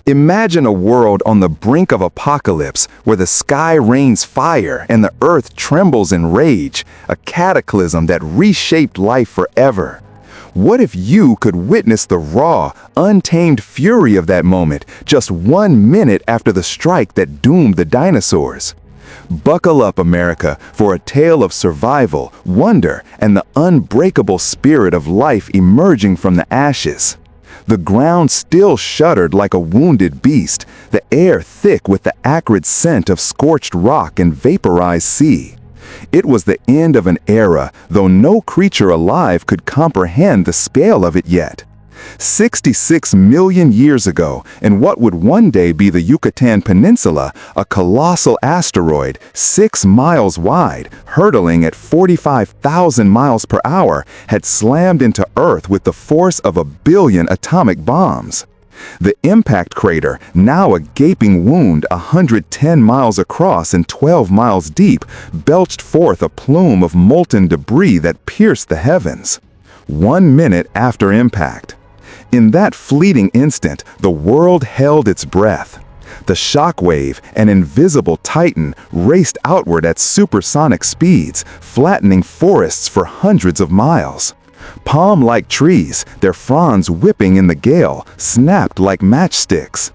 Imagine a world on the brink of apocalypse where the sky rains fire and the earth trembles in rage, a cataclysm that reshaped life forever. What if you could witness the raw, untamed fury of that moment just 1 minute after the strike that doomed the dinosaurs? Buckle up, America, for a tale of survival, wonder, and the unbreakable spirit of life emerging from the ashes. The ground still shuddered like a wounded beast, the air thick with the acrid scent of scorched rock and vaporized sea. It was the end of an era, though no creature alive could comprehend the scale of it yet. 66 million years ago, in what would one day be the Yucatan Peninsula, a colossal asteroid, 6 miles wide, hurtling at 45,000 miles per hour, had slammed into Earth with the force of 1 billion atomic bombs. The impact crater, now a gaping wound 110 miles across and 12 miles deep, belched forth a plume of molten debris that pierced the heavens. 1 minute after impact. In that fleeting instant, the world held its breath. The shockwave, an invisible titan, raced outward at supersonic speeds, flattening forests for hundreds of miles. Palm-like trees, their fronds whipping in the gale, snapped like matchsticks.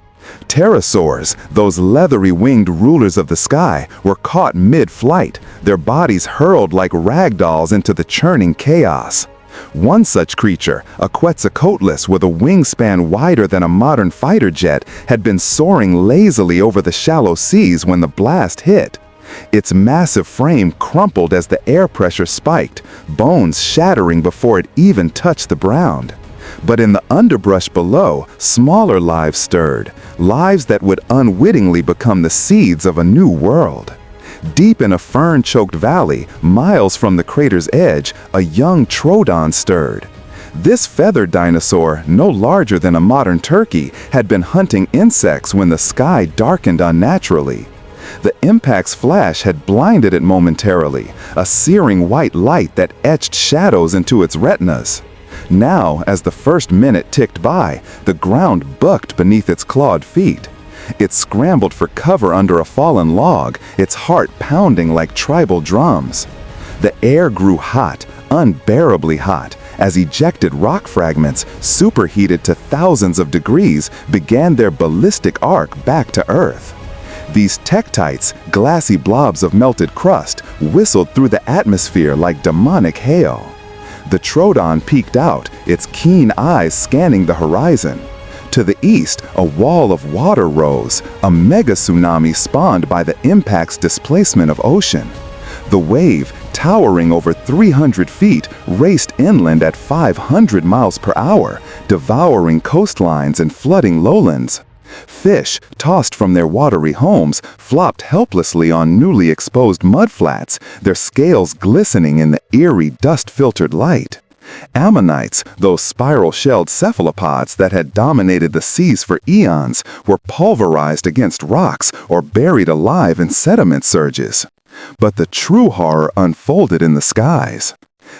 Pterosaurs, those leathery-winged rulers of the sky, were caught mid-flight, their bodies hurled like ragdolls into the churning chaos. One such creature, a Quetzalcoatlus with a wingspan wider than a modern fighter jet, had been soaring lazily over the shallow seas when the blast hit. Its massive frame crumpled as the air pressure spiked, bones shattering before it even touched the ground. But in the underbrush below, smaller lives stirred, lives that would unwittingly become the seeds of a new world. Deep in a fern-choked valley, miles from the crater's edge, a young troodon stirred. This feathered dinosaur, no larger than a modern turkey, had been hunting insects when the sky darkened unnaturally. The impact's flash had blinded it momentarily, a searing white light that etched shadows into its retinas. Now, as the first minute ticked by, the ground bucked beneath its clawed feet. It scrambled for cover under a fallen log, its heart pounding like tribal drums. The air grew hot, unbearably hot, as ejected rock fragments, superheated to thousands of degrees, began their ballistic arc back to Earth. These tektites, glassy blobs of melted crust, whistled through the atmosphere like demonic hail. The troodon peeked out, its keen eyes scanning the horizon. To the east, a wall of water rose, a mega tsunami spawned by the impact's displacement of ocean. The wave, towering over 300 feet, raced inland at 500 miles per hour, devouring coastlines and flooding lowlands. Fish, tossed from their watery homes, flopped helplessly on newly exposed mudflats, their scales glistening in the eerie dust-filtered light. Ammonites, those spiral-shelled cephalopods that had dominated the seas for eons, were pulverized against rocks or buried alive in sediment surges. But the true horror unfolded in the skies.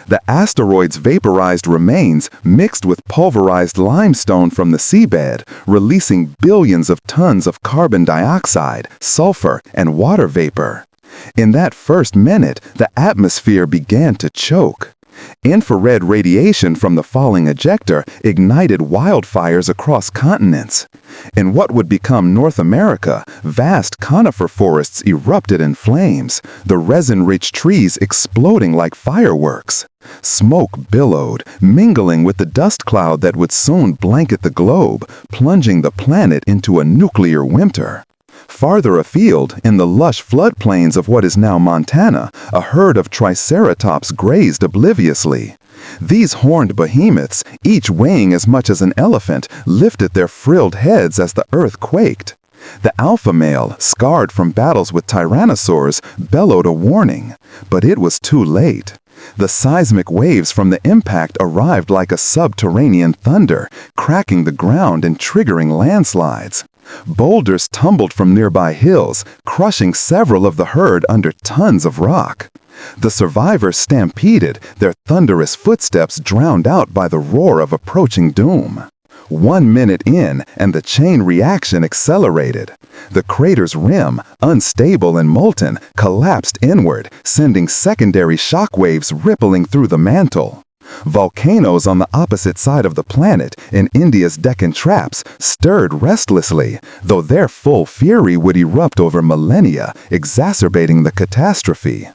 The asteroid's vaporized remains mixed with pulverized limestone from the seabed, releasing billions of tons of carbon dioxide, sulfur, and water vapor. In that first minute, the atmosphere began to choke. Infrared radiation from the falling ejector ignited wildfires across continents. In what would become North America, vast conifer forests erupted in flames, the resin-rich trees exploding like fireworks. Smoke billowed, mingling with the dust cloud that would soon blanket the globe, plunging the planet into a nuclear winter. Farther afield, in the lush floodplains of what is now Montana, a herd of triceratops grazed obliviously. These horned behemoths, each weighing as much as an elephant, lifted their frilled heads as the earth quaked. The alpha male, scarred from battles with tyrannosaurs, bellowed a warning, but it was too late. The seismic waves from the impact arrived like a subterranean thunder, cracking the ground and triggering landslides. Boulders tumbled from nearby hills, crushing several of the herd under tons of rock. The survivors stampeded, their thunderous footsteps drowned out by the roar of approaching doom. 1 minute in, and the chain reaction accelerated. The crater's rim, unstable and molten, collapsed inward, sending secondary shockwaves rippling through the mantle. Volcanoes on the opposite side of the planet, in India's Deccan Traps, stirred restlessly, though their full fury would erupt over millennia, exacerbating the catastrophe.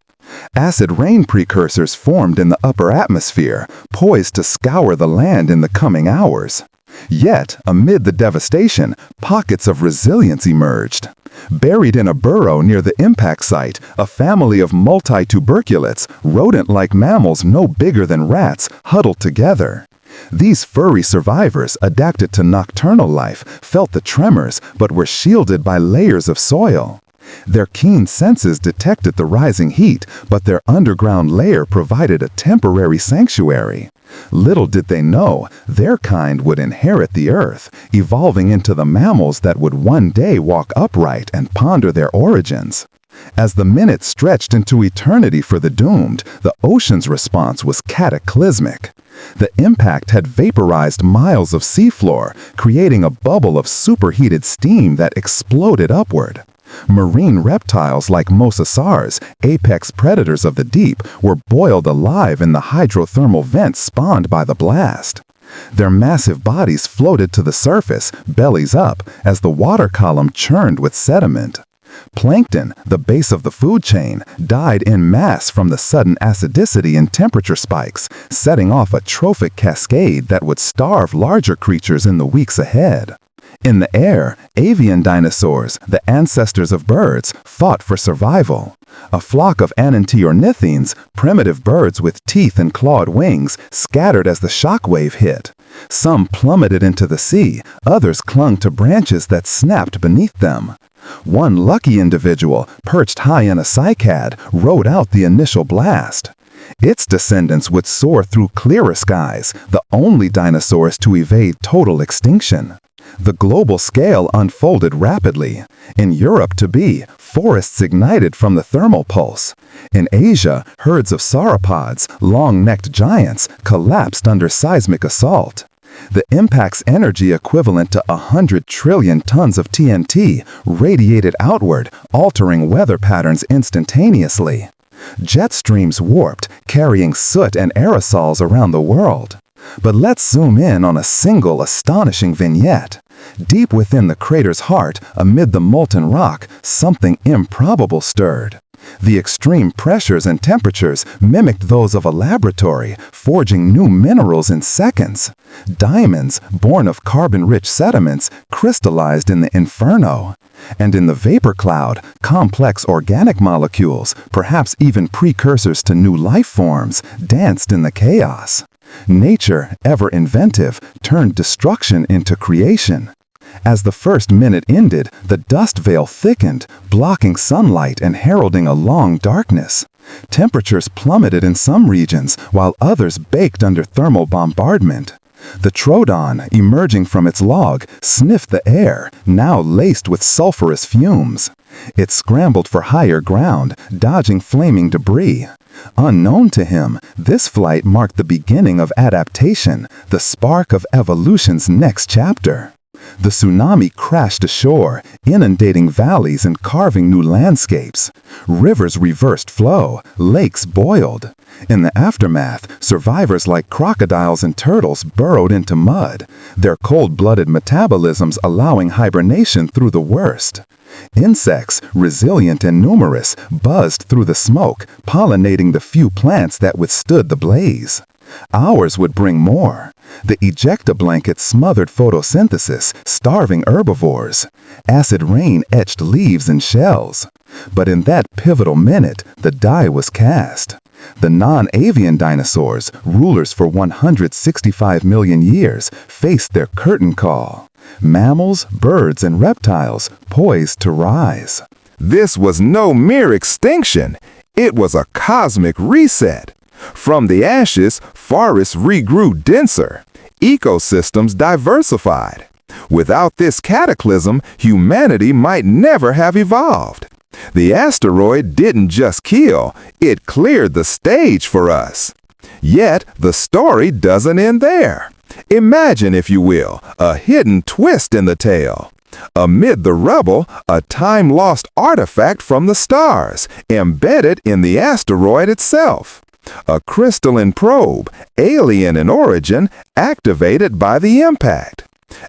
Acid rain precursors formed in the upper atmosphere, poised to scour the land in the coming hours. Yet, amid the devastation, pockets of resilience emerged. Buried in a burrow near the impact site, a family of multituberculates, rodent-like mammals no bigger than rats, huddled together. These furry survivors, adapted to nocturnal life, felt the tremors but were shielded by layers of soil. Their keen senses detected the rising heat, but their underground lair provided a temporary sanctuary. Little did they know, their kind would inherit the earth, evolving into the mammals that would one day walk upright and ponder their origins. As the minutes stretched into eternity for the doomed, the ocean's response was cataclysmic. The impact had vaporized miles of seafloor, creating a bubble of superheated steam that exploded upward. Marine reptiles like mosasaurs, apex predators of the deep, were boiled alive in the hydrothermal vents spawned by the blast. Their massive bodies floated to the surface, bellies up, as the water column churned with sediment. Plankton, the base of the food chain, died en masse from the sudden acidity and temperature spikes, setting off a trophic cascade that would starve larger creatures in the weeks ahead. In the air, avian dinosaurs, the ancestors of birds, fought for survival. A flock of anantiornithines, primitive birds with teeth and clawed wings, scattered as the shockwave hit. Some plummeted into the sea, others clung to branches that snapped beneath them. One lucky individual, perched high in a cycad, rode out the initial blast. Its descendants would soar through clearer skies, the only dinosaurs to evade total extinction. The global scale unfolded rapidly. In Europe forests ignited from the thermal pulse. In Asia, herds of sauropods, long-necked giants, collapsed under seismic assault. The impact's energy equivalent to 100 trillion tons of TNT radiated outward, altering weather patterns instantaneously. Jet streams warped, carrying soot and aerosols around the world. But let's zoom in on a single astonishing vignette. Deep within the crater's heart, amid the molten rock, something improbable stirred. The extreme pressures and temperatures mimicked those of a laboratory, forging new minerals in seconds. Diamonds, born of carbon-rich sediments, crystallized in the inferno. And in the vapor cloud, complex organic molecules, perhaps even precursors to new life forms, danced in the chaos. Nature, ever inventive, turned destruction into creation. As the first minute ended, the dust veil thickened, blocking sunlight and heralding a long darkness. Temperatures plummeted in some regions, while others baked under thermal bombardment. The Troodon, emerging from its log, sniffed the air, now laced with sulfurous fumes. It scrambled for higher ground, dodging flaming debris. Unknown to him, this flight marked the beginning of adaptation, the spark of evolution's next chapter. The tsunami crashed ashore, inundating valleys and carving new landscapes. Rivers reversed flow, lakes boiled. In the aftermath, survivors like crocodiles and turtles burrowed into mud, their cold-blooded metabolisms allowing hibernation through the worst. Insects, resilient and numerous, buzzed through the smoke, pollinating the few plants that withstood the blaze. Hours would bring more. The ejecta blanket smothered photosynthesis, starving herbivores. Acid rain etched leaves and shells. But in that pivotal minute, the die was cast. The non-avian dinosaurs, rulers for 165 million years, faced their curtain call. Mammals, birds, and reptiles poised to rise. This was no mere extinction. It was a cosmic reset. From the ashes, forests regrew denser. Ecosystems diversified. Without this cataclysm, humanity might never have evolved. The asteroid didn't just kill, it cleared the stage for us. Yet, the story doesn't end there. Imagine, if you will, a hidden twist in the tale. Amid the rubble, a time-lost artifact from the stars, embedded in the asteroid itself. A crystalline probe, alien in origin, activated by the impact.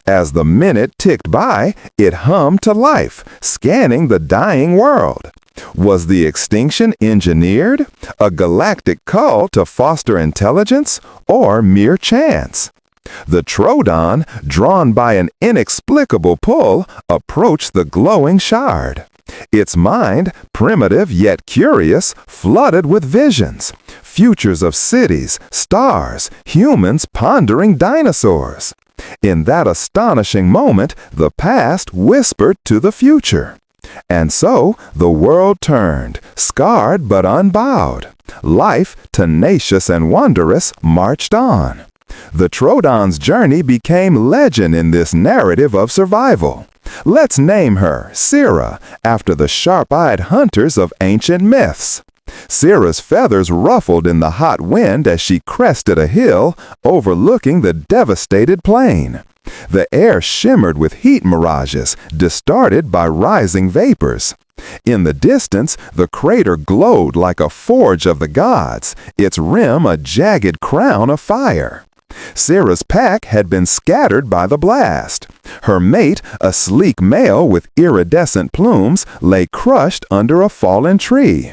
As the minute ticked by, it hummed to life, scanning the dying world. Was the extinction engineered, a galactic call to foster intelligence, or mere chance? The Troodon, drawn by an inexplicable pull, approached the glowing shard. Its mind, primitive yet curious, flooded with visions, futures of cities, stars, humans pondering dinosaurs. In that astonishing moment, the past whispered to the future. And so, the world turned, scarred but unbowed. Life, tenacious and wondrous, marched on. The Troodon's journey became legend in this narrative of survival. Let's name her Sira, after the sharp-eyed hunters of ancient myths. Sira's feathers ruffled in the hot wind as she crested a hill, overlooking the devastated plain. The air shimmered with heat mirages, distorted by rising vapors. In the distance, the crater glowed like a forge of the gods, its rim a jagged crown of fire. Sira's pack had been scattered by the blast. Her mate, a sleek male with iridescent plumes, lay crushed under a fallen tree.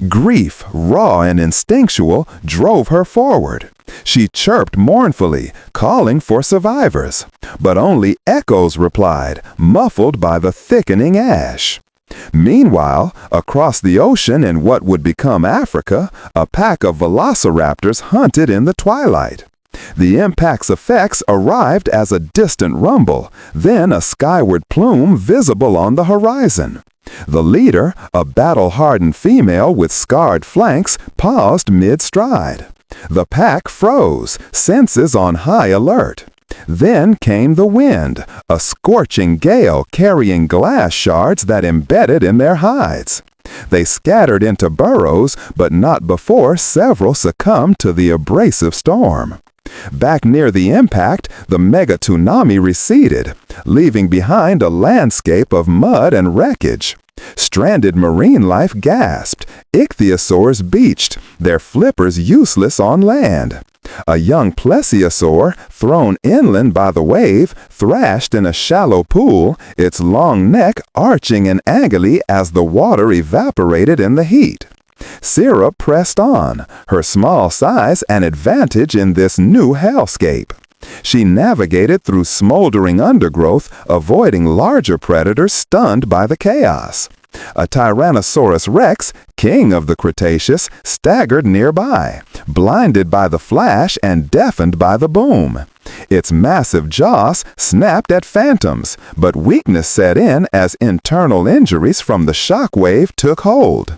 Grief, raw and instinctual, drove her forward. She chirped mournfully, calling for survivors. But only echoes replied, muffled by the thickening ash. Meanwhile, across the ocean in what would become Africa, a pack of velociraptors hunted in the twilight. The impact's effects arrived as a distant rumble, then a skyward plume visible on the horizon. The leader, a battle-hardened female with scarred flanks, paused mid-stride. The pack froze, senses on high alert. Then came the wind, a scorching gale carrying glass shards that embedded in their hides. They scattered into burrows, but not before several succumbed to the abrasive storm. Back near the impact, the mega tsunami receded, leaving behind a landscape of mud and wreckage. Stranded marine life gasped, ichthyosaurs beached, their flippers useless on land. A young plesiosaur, thrown inland by the wave, thrashed in a shallow pool, its long neck arching in agony as the water evaporated in the heat. Sira pressed on, her small size an advantage in this new hellscape. She navigated through smoldering undergrowth, avoiding larger predators stunned by the chaos. A Tyrannosaurus rex, king of the Cretaceous, staggered nearby, blinded by the flash and deafened by the boom. Its massive jaws snapped at phantoms, but weakness set in as internal injuries from the shockwave took hold.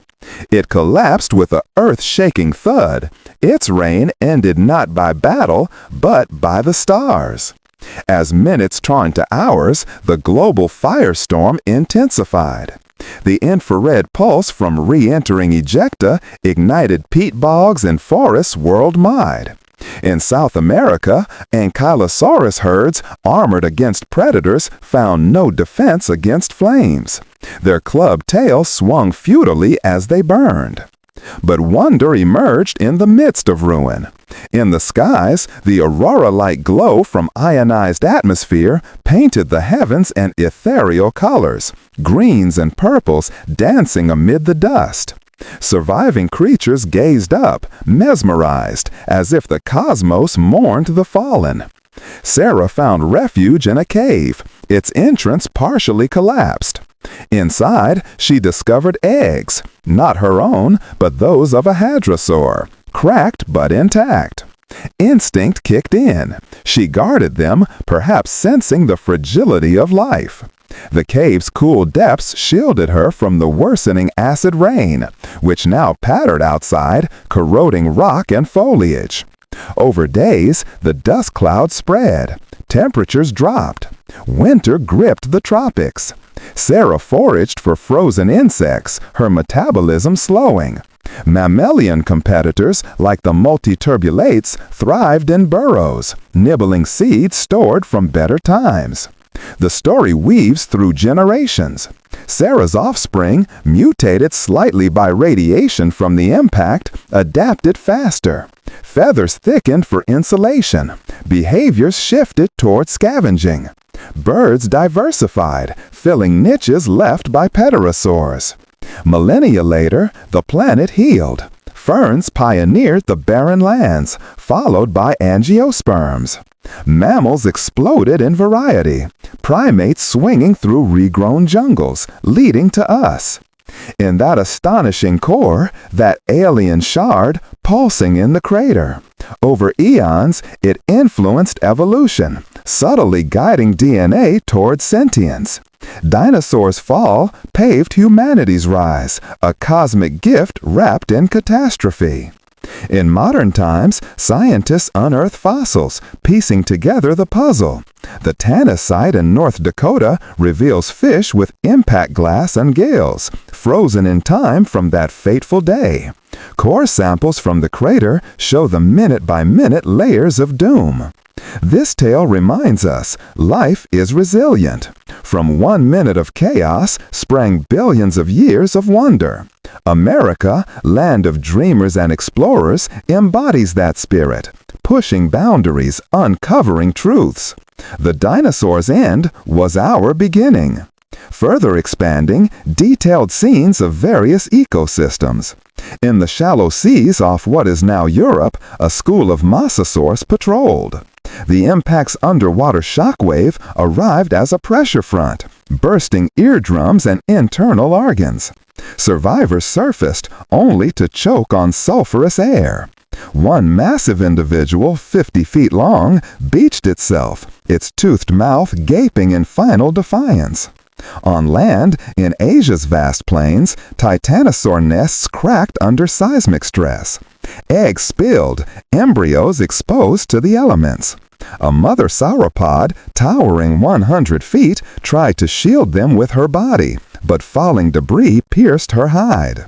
It collapsed with a earth-shaking thud. Its reign ended not by battle, but by the stars. As minutes turned to hours, the global firestorm intensified. The infrared pulse from re-entering ejecta ignited peat bogs and forests worldwide. In South America, ankylosaurus herds, armored against predators, found no defense against flames. Their clubbed tails swung futilely as they burned. But wonder emerged in the midst of ruin. In the skies, the aurora-like glow from ionized atmosphere painted the heavens in ethereal colors, greens and purples dancing amid the dust. Surviving creatures gazed up, mesmerized, as if the cosmos mourned the fallen. Sira found refuge in a cave, its entrance partially collapsed. Inside, she discovered eggs, not her own, but those of a hadrosaur, cracked but intact. Instinct kicked in. She guarded them, perhaps sensing the fragility of life. The cave's cool depths shielded her from the worsening acid rain, which now pattered outside, corroding rock and foliage. Over days, the dust cloud spread. Temperatures dropped. Winter gripped the tropics. Sira foraged for frozen insects, her metabolism slowing. Mammalian competitors like the multiturbulates thrived in burrows, nibbling seeds stored from better times. The story weaves through generations. Sira's offspring, mutated slightly by radiation from the impact, adapted faster. Feathers thickened for insulation. Behaviors shifted toward scavenging. Birds diversified, filling niches left by pterosaurs. Millennia later, the planet healed. Ferns pioneered the barren lands, followed by angiosperms. Mammals exploded in variety, primates swinging through regrown jungles, leading to us. In that astonishing core, that alien shard pulsing in the crater. Over eons, it influenced evolution, subtly guiding DNA toward sentience. Dinosaurs' fall paved humanity's rise, a cosmic gift wrapped in catastrophe. In modern times, scientists unearth fossils, piecing together the puzzle. The Tannis site in North Dakota reveals fish with impact glass and gills, frozen in time from that fateful day. Core samples from the crater show the minute-by-minute layers of doom. This tale reminds us life is resilient. From 1 minute of chaos sprang billions of years of wonder. America, land of dreamers and explorers, embodies that spirit, pushing boundaries, uncovering truths. The dinosaurs' end was our beginning. Further expanding, detailed scenes of various ecosystems. In the shallow seas off what is now Europe, a school of mosasaurs patrolled. The impact's underwater shockwave arrived as a pressure front, bursting eardrums and internal organs. Survivors surfaced only to choke on sulfurous air. One massive individual, 50 feet long, beached itself, its toothed mouth gaping in final defiance. On land, in Asia's vast plains, titanosaur nests cracked under seismic stress. Eggs spilled, embryos exposed to the elements. A mother sauropod, towering 100 feet, tried to shield them with her body, but falling debris pierced her hide.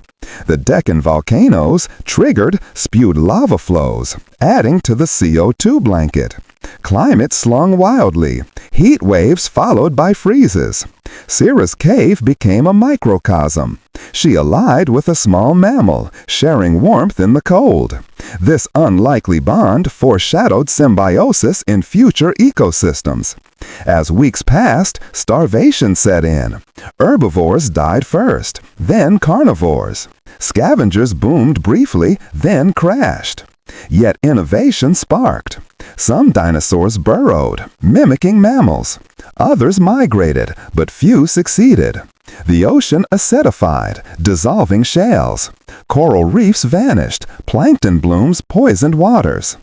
The Deccan volcanoes, triggered, spewed lava flows, adding to the CO2 blanket. Climate slung wildly, heat waves followed by freezes. Sira's cave became a microcosm. She allied with a small mammal, sharing warmth in the cold. This unlikely bond foreshadowed symbiosis in future ecosystems. As weeks passed, starvation set in. Herbivores died first, then carnivores. Scavengers boomed briefly, then crashed. Yet innovation sparked. Some dinosaurs burrowed, mimicking mammals. Others migrated, but few succeeded. The ocean acidified, dissolving shells. Coral reefs vanished, plankton blooms poisoned waters.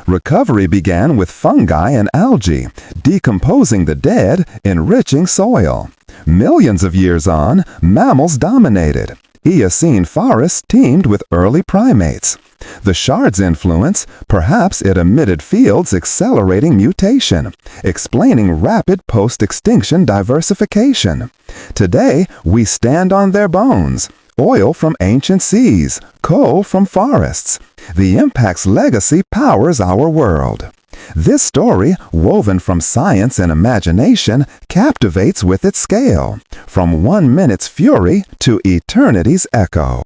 Recovery began with fungi and algae, decomposing the dead, enriching soil. Millions of years on, mammals dominated. Eocene forests teemed with early primates. The shard's influence, perhaps it emitted fields accelerating mutation, explaining rapid post-extinction diversification. Today, we stand on their bones. Oil from ancient seas, coal from forests. The impact's legacy powers our world. This story, woven from science and imagination, captivates with its scale, from 1 minute's fury to eternity's echo.